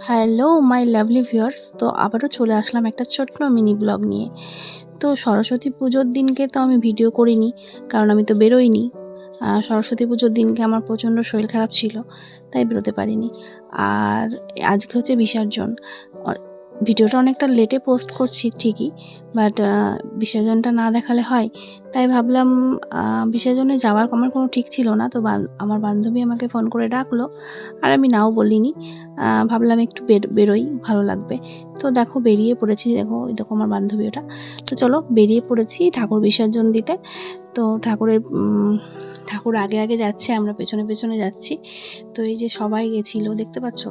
Hello my lovely viewers, তো আবারও চলে আসলাম একটা ছোট্ট মিনি ব্লগ নিয়ে। তো সরস্বতী পুজোর দিনকে তো আমি ভিডিও করিনি, কারণ আমি তো বেরোইনি। সরস্বতী পুজোর দিনকে আমার প্রচণ্ড শরীর খারাপ ছিল, তাই বেরোতে পারিনি। আর আজকে হচ্ছে বিসর্জন। ভিডিওটা অনেকটা লেটে পোস্ট করছি ঠিকই, বাট বিসর্জনটা না দেখালে হয়। তাই ভাবলাম বিসর্জনে যাওয়ার আমার কোনো ঠিক ছিল না, তো আমার বান্ধবী আমাকে ফোন করে ডাকলো, আর আমি নাও বলিনি। ভাবলাম একটু বেরোই, ভালো লাগবে। তো দেখো বেরিয়ে পড়েছি, দেখো ওই দেখো আমার বান্ধবী ওটা। তো চলো বেরিয়ে পড়েছি ঠাকুর বিসর্জন দিতে। তো ঠাকুর আগে আগে যাচ্ছে, আমরা পেছনে পেছনে যাচ্ছি। তো এই যে সবাই গেছিলো, দেখতে পাচ্ছ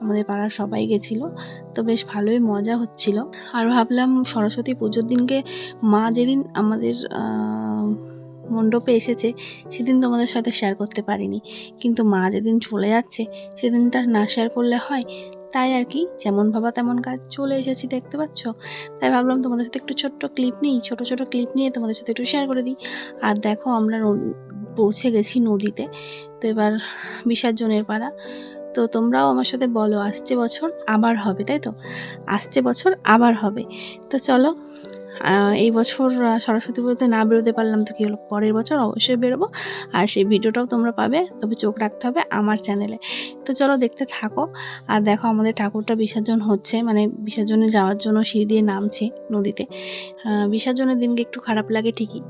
আমাদের পাড়ার সবাই গেছিলো। তো বেশ ভালোই মজা হচ্ছিল। আর ভাবলাম সরস্বতী পুজোর দিনকে মা যেদিন আমাদের মণ্ডপে এসেছে সেদিন তোমাদের সাথে শেয়ার করতে পারিনি, কিন্তু মা যেদিন চলে যাচ্ছে সেদিনটা না শেয়ার করলে হয়। তাই আর কি, যেমন ভাবা তেমন কাজ, চলে এসেছি দেখতে পাচ্ছ। তাই ভাবলাম তোমাদের সাথে একটু ছোট্ট ক্লিপ নিই, ছোট ছোট ক্লিপ নিয়ে তোমাদের সাথে একটু শেয়ার করে দিই। আর দেখো আমরা পৌঁছে গেছি নদীতে। তো এবার বিসর্জনের পালা। তো তোমরাও আমার সাথে বলো, আসছে বছর আবার হবে, তাই তো? আসছে বছর আবার হবে। তো চলো, এই বছর সরস্বতী পুজোতে না বেরোতে পারলাম তো কী হলো, পরের বছর অবশ্যই বেরোবো। আর সেই ভিডিওটাও তোমরা পাবে, তবে চোখ রাখতে হবে আমার চ্যানেলে। তো চলো দেখতে থাকো। আর দেখো আমাদের ঠাকুরটা বিসর্জন হচ্ছে, মানে বিসর্জনে যাওয়ার জন্য সিঁড়ি দিয়ে নামছে নদীতে। বিসর্জনের দিনকে একটু খারাপ লাগে ঠিকই,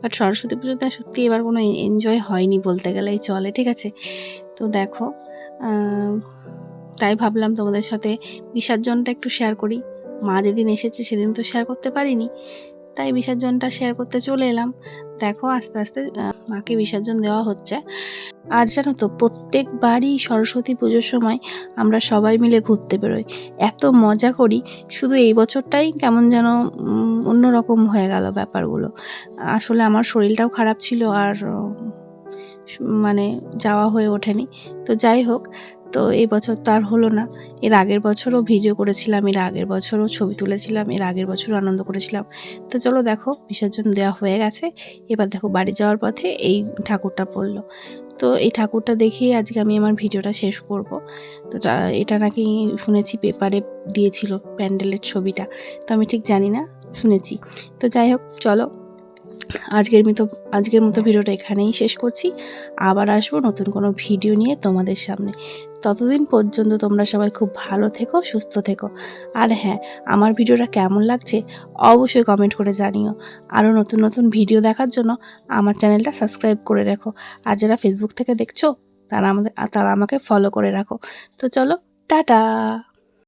বাট সরস্বতী পুজোতে সত্যি এবার কোনো এনজয় হয়নি বলতে গেলেই চলে, ঠিক আছে? তো দেখো, তাই ভাবলাম তোমাদের সাথে বিসর্জনটা একটু শেয়ার করি। মা যেদিন এসেছে সেদিন তো শেয়ার করতে পারিনি, তাই বিসর্জনটা শেয়ার করতে চলে এলাম। দেখো আস্তে আস্তে মাকে বিসর্জন দেওয়া হচ্ছে। আর জানো তো, প্রত্যেকবারই সরস্বতী পুজোর সময় আমরা সবাই মিলে ঘুরতে বেরোই, এত মজা করি। শুধু এই বছরটাই কেমন যেন অন্যরকম হয়ে গেল ব্যাপারগুলো। আসলে আমার শরীরটাও খারাপ ছিল, আর মানে যাওয়া হয়ে ওঠেনি। তো যাই হোক, তো এই বছর তো আর হলো না। এর আগের বছরও ভিডিও করেছিলাম, এর আগের বছরও ছবি তুলেছিলাম, এর আগের বছরও আনন্দ করেছিলাম। তো চলো দেখো বিসর্জন দেওয়া হয়ে গেছে। এবার দেখো বাড়ি যাওয়ার পথে এই ঠাকুরটা পড়লো। তো এই ঠাকুরটা দেখেই আজকে আমি আমার ভিডিওটা শেষ করব। তো এটা নাকি শুনেছি পেপারে দিয়েছিল প্যান্ডেলের ছবিটা, তো আমি ঠিক জানি না, শুনেছি। তো যাই হোক চলো, আজকের মতো ভিডিওটা এখানেই শেষ করছি। আবার আসবো নতুন কোনো ভিডিও নিয়ে তোমাদের সামনে। ততদিন পর্যন্ত তোমরা সবাই খুব ভালো থেকো, সুস্থ থেকো। আর হ্যাঁ, আমার ভিডিওটা কেমন লাগছে অবশ্যই কমেন্ট করে জানিও। আরও নতুন নতুন ভিডিও দেখার জন্য আমার চ্যানেলটা সাবস্ক্রাইব করে রাখো। আর যারা ফেসবুক থেকে দেখছো তারা আমাকে ফলো করে রাখো। তো চলো, টাটা।